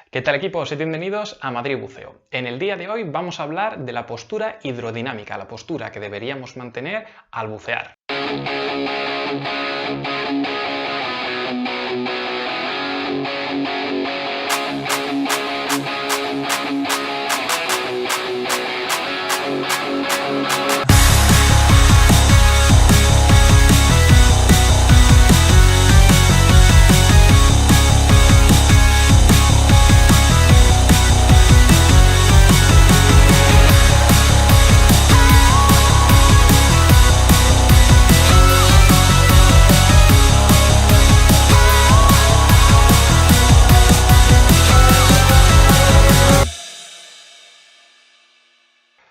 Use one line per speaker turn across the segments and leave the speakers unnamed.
¿Qué tal, equipo? Sed bienvenidos a Madrid Buceo. En el día de hoy vamos a hablar de la postura hidrodinámica, la postura que deberíamos mantener al bucear.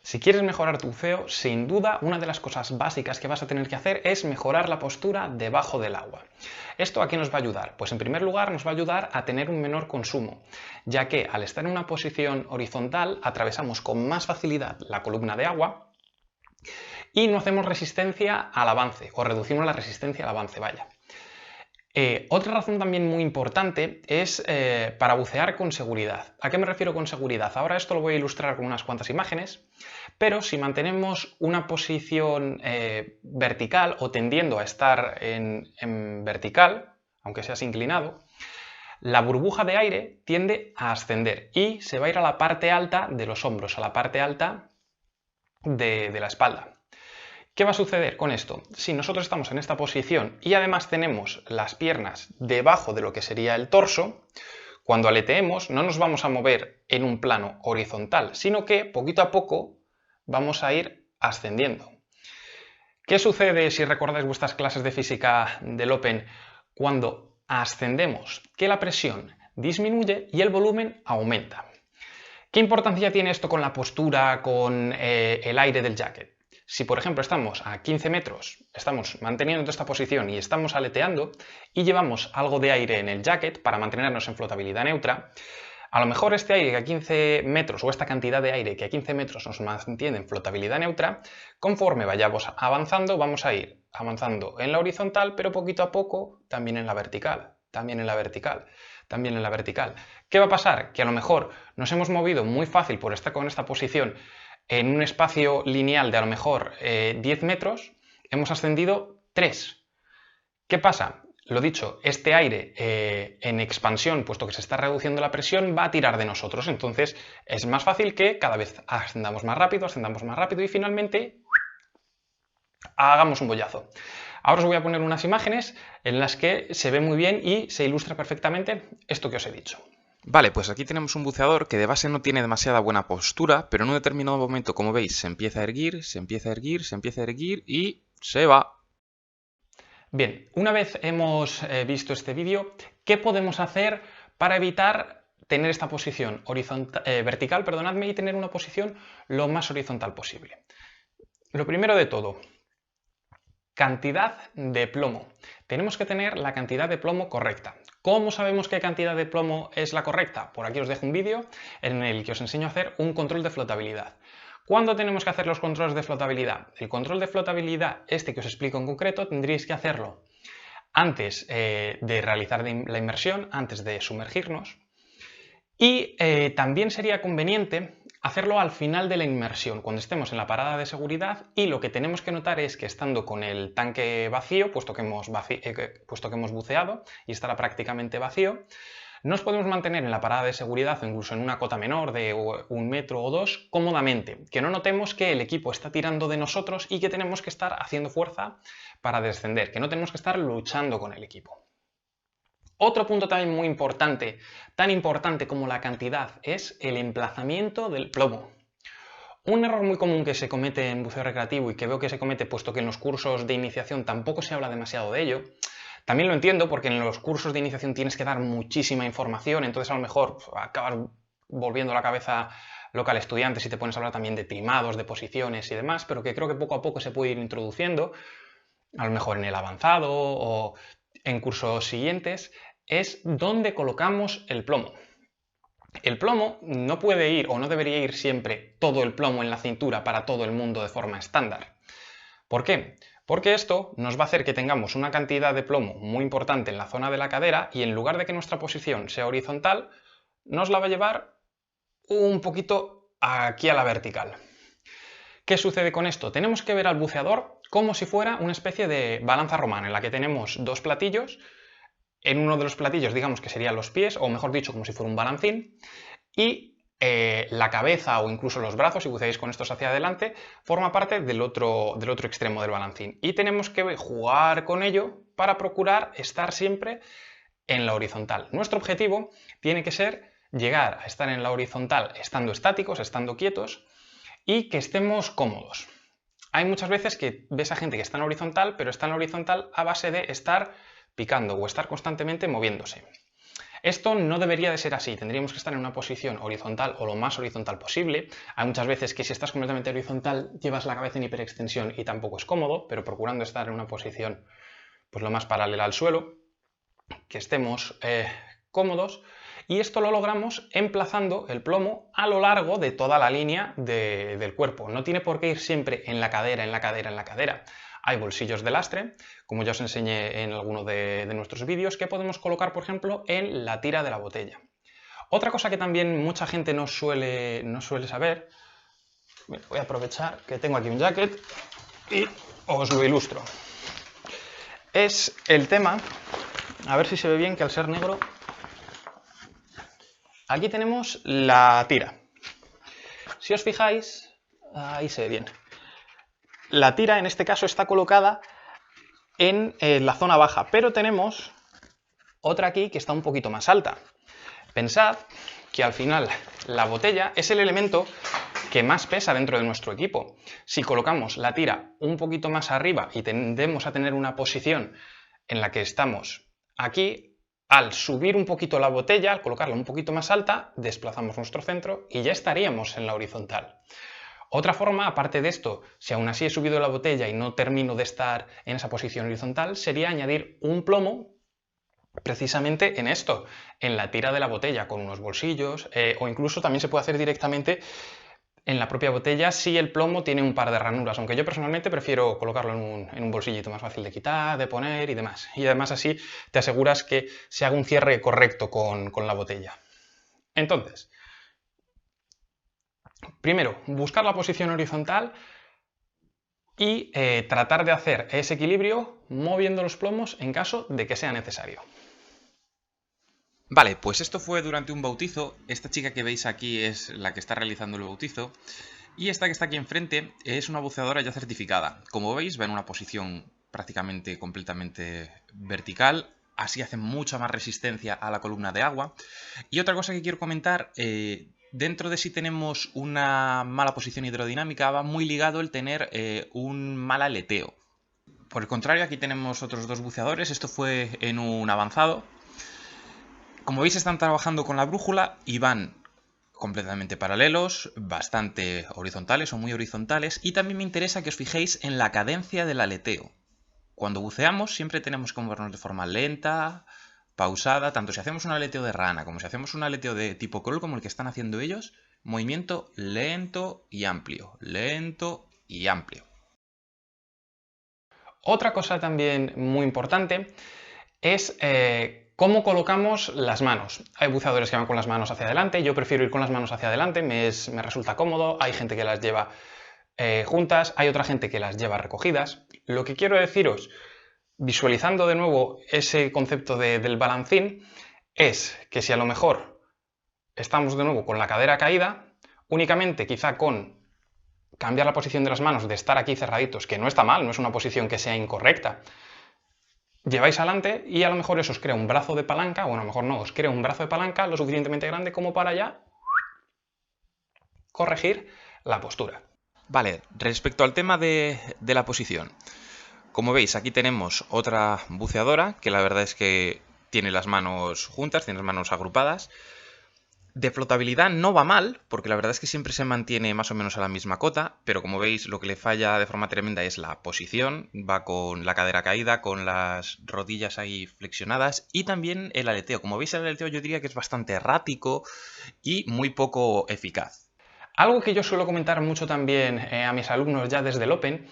Si quieres mejorar tu buceo, sin duda una de las cosas básicas que vas a tener que hacer es mejorar la postura debajo del agua. ¿Esto a qué nos va a ayudar? Pues en primer lugar nos va a ayudar a tener un menor consumo, ya que al estar en una posición horizontal atravesamos con más facilidad la columna de agua y no hacemos resistencia al avance, o reducimos la resistencia al avance, vaya. Otra razón también muy importante es para bucear con seguridad. ¿A qué me refiero con seguridad? Ahora esto lo voy a ilustrar con unas cuantas imágenes, pero si mantenemos una posición vertical o tendiendo a estar en vertical, aunque seas inclinado, la burbuja de aire tiende a ascender y se va a ir a la parte alta de los hombros, a la parte alta de la espalda. ¿Qué va a suceder con esto? Si nosotros estamos en esta posición y además tenemos las piernas debajo de lo que sería el torso, cuando aleteemos no nos vamos a mover en un plano horizontal, sino que poquito a poco vamos a ir ascendiendo. ¿Qué sucede si recordáis vuestras clases de física del Open cuando ascendemos? Que la presión disminuye y el volumen aumenta. ¿Qué importancia tiene esto con la postura, con el aire del jacket? Si, por ejemplo, estamos a 15 metros, estamos manteniendo esta posición y estamos aleteando y llevamos algo de aire en el jacket para mantenernos en flotabilidad neutra, a lo mejor este aire que a 15 metros o esta cantidad de aire que a 15 metros nos mantiene en flotabilidad neutra, conforme vayamos avanzando, vamos a ir avanzando en la horizontal, pero poquito a poco también en la vertical, también en la vertical, también en la vertical. ¿Qué va a pasar? Que a lo mejor nos hemos movido muy fácil por estar con esta posición en un espacio lineal de a lo mejor 10 metros, hemos ascendido 3. ¿Qué pasa? Lo dicho, este aire en expansión, puesto que se está reduciendo la presión, va a tirar de nosotros. Entonces es más fácil que cada vez ascendamos más rápido y finalmente hagamos un boyazo. Ahora os voy a poner unas imágenes en las que se ve muy bien y se ilustra perfectamente esto que os he dicho.
Vale, pues aquí tenemos un buceador que de base no tiene demasiada buena postura, pero en un determinado momento, como veis, se empieza a erguir, se empieza a erguir, se empieza a erguir y se va.
Bien, una vez hemos visto este vídeo, ¿qué podemos hacer para evitar tener esta posición vertical, perdonadme, y tener una posición lo más horizontal posible? Lo primero de todo, cantidad de plomo. Tenemos que tener la cantidad de plomo correcta. ¿Cómo sabemos qué cantidad de plomo es la correcta? Por aquí os dejo un vídeo en el que os enseño a hacer un control de flotabilidad. ¿Cuándo tenemos que hacer los controles de flotabilidad? El control de flotabilidad, este que os explico en concreto, tendréis que hacerlo antes de realizar la inmersión, antes de sumergirnos. Y también sería conveniente hacerlo al final de la inmersión, cuando estemos en la parada de seguridad, y lo que tenemos que notar es que estando con el tanque vacío, puesto que hemos buceado y estará prácticamente vacío, nos podemos mantener en la parada de seguridad o incluso en una cota menor de 1 metro o 2 cómodamente, que no notemos que el equipo está tirando de nosotros y que tenemos que estar haciendo fuerza para descender, que no tenemos que estar luchando con el equipo. Otro punto también muy importante, tan importante como la cantidad, es el emplazamiento del plomo. Un error muy común que se comete en buceo recreativo y que veo que se comete puesto que en los cursos de iniciación tampoco se habla demasiado de ello, también lo entiendo porque en los cursos de iniciación tienes que dar muchísima información, entonces a lo mejor acabas volviendo la cabeza loca al estudiante si te pones a hablar también de primados, de posiciones y demás, pero que creo que poco a poco se puede ir introduciendo, a lo mejor en el avanzado o en cursos siguientes, es dónde colocamos el plomo. El plomo no puede ir o no debería ir siempre todo el plomo en la cintura para todo el mundo de forma estándar. ¿Por qué? Porque esto nos va a hacer que tengamos una cantidad de plomo muy importante en la zona de la cadera y en lugar de que nuestra posición sea horizontal, nos la va a llevar un poquito aquí a la vertical. ¿Qué sucede con esto? Tenemos que ver al buceador como si fuera una especie de balanza romana, en la que tenemos dos platillos. En uno de los platillos, digamos que serían los pies, o mejor dicho, como si fuera un balancín, y la cabeza o incluso los brazos, si buceáis con estos hacia adelante, forma parte del otro extremo del balancín. Y tenemos que jugar con ello para procurar estar siempre en la horizontal. Nuestro objetivo tiene que ser llegar a estar en la horizontal estando estáticos, estando quietos, y que estemos cómodos. Hay muchas veces que ves a gente que está en horizontal, pero está en horizontal a base de estar picando o estar constantemente moviéndose. Esto no debería de ser así, tendríamos que estar en una posición horizontal o lo más horizontal posible. Hay muchas veces que si estás completamente horizontal llevas la cabeza en hiperextensión y tampoco es cómodo, pero procurando estar en una posición pues lo más paralela al suelo, que estemos cómodos, y esto lo logramos emplazando el plomo a lo largo de toda la línea del cuerpo. No tiene por qué ir siempre en la cadera, en la cadera, en la cadera. Hay bolsillos de lastre, como ya os enseñé en alguno de nuestros vídeos, que podemos colocar, por ejemplo, en la tira de la botella. Otra cosa que también mucha gente no suele saber, voy a aprovechar que tengo aquí un jacket y os lo ilustro. Es el tema, a ver si se ve bien que al ser negro, aquí tenemos la tira. Si os fijáis, ahí se ve bien. La tira en este caso está colocada en la zona baja, pero tenemos otra aquí que está un poquito más alta. Pensad que al final la botella es el elemento que más pesa dentro de nuestro equipo. Si colocamos la tira un poquito más arriba y tendemos a tener una posición en la que estamos aquí, al subir un poquito la botella, al colocarla un poquito más alta, desplazamos nuestro centro y ya estaríamos en la horizontal. Otra forma, aparte de esto, si aún así he subido la botella y no termino de estar en esa posición horizontal, sería añadir un plomo precisamente en esto, en la tira de la botella, con unos bolsillos, o incluso también se puede hacer directamente en la propia botella si el plomo tiene un par de ranuras, aunque yo personalmente prefiero colocarlo en un bolsillito más fácil de quitar, de poner y demás. Y además así te aseguras que se haga un cierre correcto con la botella. Entonces, primero, buscar la posición horizontal y tratar de hacer ese equilibrio moviendo los plomos en caso de que sea necesario.
Vale, pues esto fue durante un bautizo. Esta chica que veis aquí es la que está realizando el bautizo. Y esta que está aquí enfrente es una buceadora ya certificada. Como veis, va en una posición prácticamente completamente vertical. Así hace mucha más resistencia a la columna de agua. Y otra cosa que quiero comentar, dentro de si tenemos una mala posición hidrodinámica, va muy ligado el tener un mal aleteo. Por el contrario, aquí tenemos otros dos buceadores. Esto fue en un avanzado. Como veis, están trabajando con la brújula y van completamente paralelos, bastante horizontales o muy horizontales, y también me interesa que os fijéis en la cadencia del aleteo. Cuando buceamos siempre tenemos que movernos de forma lenta, pausada, tanto si hacemos un aleteo de rana como si hacemos un aleteo de tipo crawl como el que están haciendo ellos, movimiento lento y amplio, lento y amplio.
Otra cosa también muy importante es cómo colocamos las manos. Hay buceadores que van con las manos hacia adelante, yo prefiero ir con las manos hacia adelante, me resulta cómodo. Hay gente que las lleva juntas, hay otra gente que las lleva recogidas. Lo que quiero deciros, visualizando de nuevo ese concepto del balancín, es que si a lo mejor estamos de nuevo con la cadera caída, únicamente quizá con cambiar la posición de las manos, de estar aquí cerraditos, que no está mal, no es una posición que sea incorrecta, lleváis adelante y a lo mejor eso os crea un brazo de palanca, bueno, a lo mejor no, os crea un brazo de palanca lo suficientemente grande como para ya corregir la postura.
Vale, respecto al tema de la posición, como veis aquí tenemos otra buceadora que la verdad es que tiene las manos juntas, tiene las manos agrupadas. De flotabilidad no va mal, porque la verdad es que siempre se mantiene más o menos a la misma cota, pero como veis lo que le falla de forma tremenda es la posición, va con la cadera caída, con las rodillas ahí flexionadas y también el aleteo. Como veis el aleteo yo diría que es bastante errático y muy poco eficaz.
Algo que yo suelo comentar mucho también a mis alumnos ya desde el Open,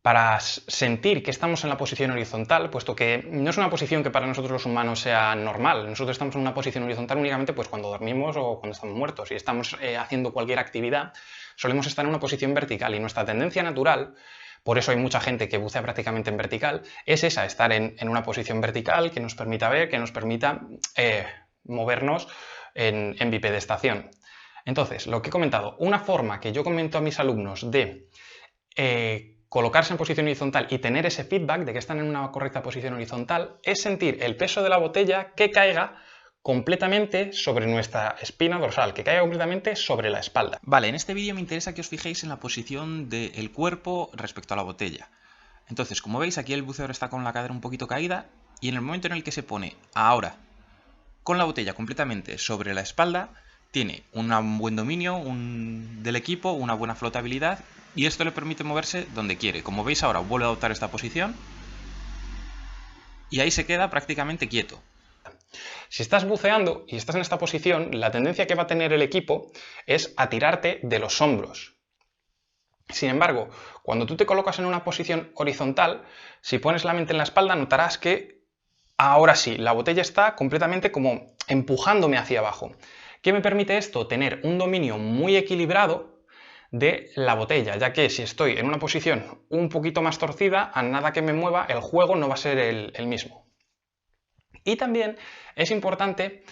para sentir que estamos en la posición horizontal, puesto que no es una posición que para nosotros los humanos sea normal. Nosotros estamos en una posición horizontal únicamente pues, cuando dormimos o cuando estamos muertos. Si estamos haciendo cualquier actividad, solemos estar en una posición vertical y nuestra tendencia natural, por eso hay mucha gente que bucea prácticamente en vertical, es esa, estar en una posición vertical que nos permita ver, que nos permita movernos en bipedestación. Entonces, lo que he comentado, una forma que yo comento a mis alumnos de colocarse en posición horizontal y tener ese feedback de que están en una correcta posición horizontal es sentir el peso de la botella que caiga completamente sobre nuestra espina dorsal, que caiga completamente sobre la espalda.
Vale, en este vídeo me interesa que os fijéis en la posición del cuerpo respecto a la botella. Entonces, como veis, aquí el buceador está con la cadera un poquito caída y en el momento en el que se pone ahora con la botella completamente sobre la espalda, tiene un buen dominio del equipo, una buena flotabilidad y esto le permite moverse donde quiere. Como veis ahora vuelve a adoptar esta posición y ahí se queda prácticamente quieto.
Si estás buceando y estás en esta posición, la tendencia que va a tener el equipo es a tirarte de los hombros. Sin embargo, cuando tú te colocas en una posición horizontal, si pones la mente en la espalda, notarás que ahora sí, la botella está completamente como empujándome hacia abajo. ¿Qué me permite esto? Tener un dominio muy equilibrado de la botella, ya que si estoy en una posición un poquito más torcida, a nada que me mueva, el juego no va a ser el mismo. Y también es importante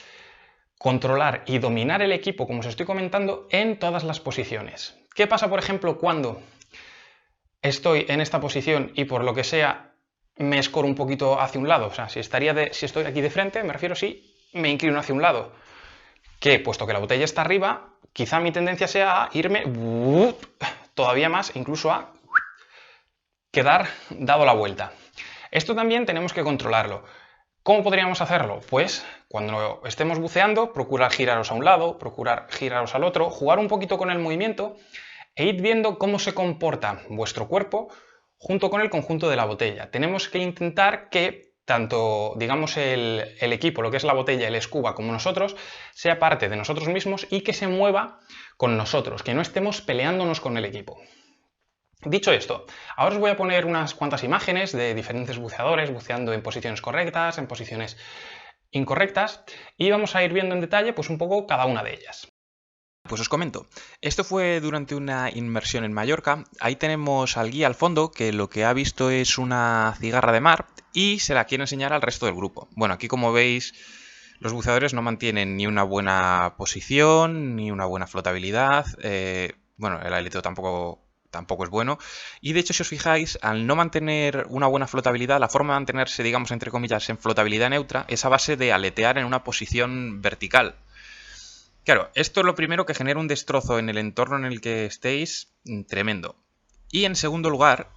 controlar y dominar el equipo, como os estoy comentando, en todas las posiciones. ¿Qué pasa, por ejemplo, cuando estoy en esta posición y por lo que sea me escoro un poquito hacia un lado? O sea, si estoy aquí de frente, me refiero si me inclino hacia un lado. Que, puesto que la botella está arriba, quizá mi tendencia sea a irme todavía más, incluso a quedar dado la vuelta. Esto también tenemos que controlarlo. ¿Cómo podríamos hacerlo? Pues cuando estemos buceando, procurar giraros a un lado, procurar giraros al otro, jugar un poquito con el movimiento e ir viendo cómo se comporta vuestro cuerpo junto con el conjunto de la botella. Tenemos que intentar que tanto, digamos, el equipo, lo que es la botella, el scuba, como nosotros, sea parte de nosotros mismos y que se mueva con nosotros, que no estemos peleándonos con el equipo. Dicho esto, ahora os voy a poner unas cuantas imágenes de diferentes buceadores buceando en posiciones correctas, en posiciones incorrectas, y vamos a ir viendo en detalle pues un poco cada una de ellas.
Pues os comento, esto fue durante una inmersión en Mallorca. Ahí tenemos al guía al fondo que lo que ha visto es una cigarra de mar y se la quiere enseñar al resto del grupo. Bueno, aquí como veis los buceadores no mantienen ni una buena posición ni una buena flotabilidad. Bueno, el aleteo tampoco es bueno. Y de hecho, si os fijáis, al no mantener una buena flotabilidad, la forma de mantenerse, digamos, entre comillas, en flotabilidad neutra es a base de aletear en una posición vertical. Claro, esto es lo primero que genera un destrozo en el entorno en el que estéis tremendo. Y en segundo lugar,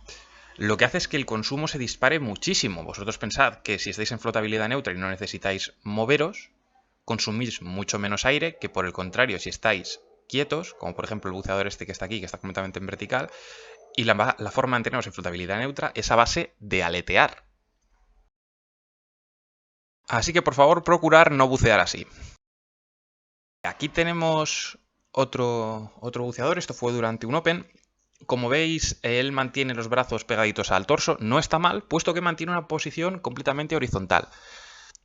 lo que hace es que el consumo se dispare muchísimo. Vosotros pensad que si estáis en flotabilidad neutra y no necesitáis moveros, consumís mucho menos aire que por el contrario si estáis quietos, como por ejemplo el buceador este que está aquí, que está completamente en vertical, y la forma de mantenernos en flotabilidad neutra es a base de aletear. Así que por favor procurar no bucear así. Aquí tenemos otro buceador, esto fue durante un Open. Como veis, él mantiene los brazos pegaditos al torso, no está mal, puesto que mantiene una posición completamente horizontal.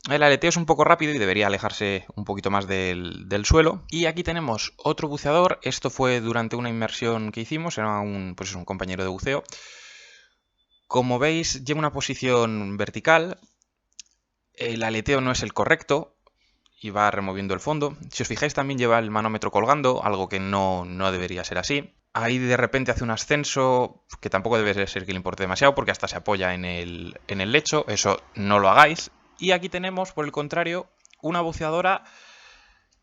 El aleteo es un poco rápido y debería alejarse un poquito más del suelo. Y aquí tenemos otro buceador, esto fue durante una inmersión que hicimos, era un compañero de buceo. Como veis, lleva una posición vertical, el aleteo no es el correcto y va removiendo el fondo. Si os fijáis también lleva el manómetro colgando, algo que no debería ser así. Ahí de repente hace un ascenso que tampoco debe ser que le importe demasiado porque hasta se apoya en el lecho, eso no lo hagáis. Y aquí tenemos, por el contrario, una buceadora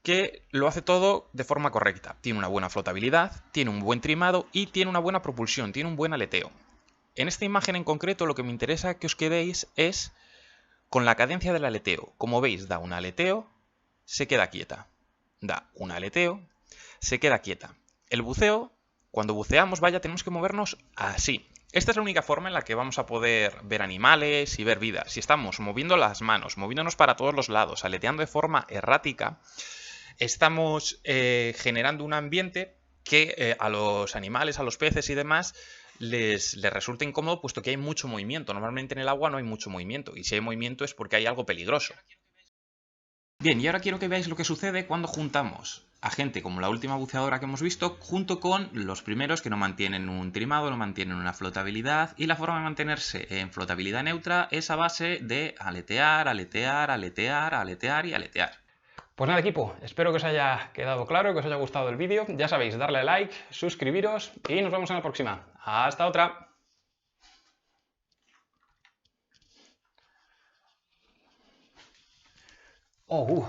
que lo hace todo de forma correcta. Tiene una buena flotabilidad, tiene un buen trimado y tiene una buena propulsión, tiene un buen aleteo. En esta imagen en concreto lo que me interesa que os quedéis es con la cadencia del aleteo. Como veis, da un aleteo, se queda quieta. Da un aleteo, se queda quieta. El buceo, cuando buceamos, tenemos que movernos así. Esta es la única forma en la que vamos a poder ver animales y ver vida. Si estamos moviendo las manos, moviéndonos para todos los lados, aleteando de forma errática, estamos generando un ambiente que a los animales, a los peces y demás, les resulta incómodo puesto que hay mucho movimiento. Normalmente en el agua no hay mucho movimiento, y si hay movimiento es porque hay algo peligroso. Bien, y ahora quiero que veáis lo que sucede cuando juntamos a gente como la última buceadora que hemos visto, junto con los primeros que no mantienen un trimado, no mantienen una flotabilidad, y la forma de mantenerse en flotabilidad neutra es a base de aletear, aletear, aletear, aletear y aletear.
Pues nada, equipo, espero que os haya quedado claro, que os haya gustado el vídeo. Ya sabéis, darle a like, suscribiros y nos vemos en la próxima. ¡Hasta otra! Oh,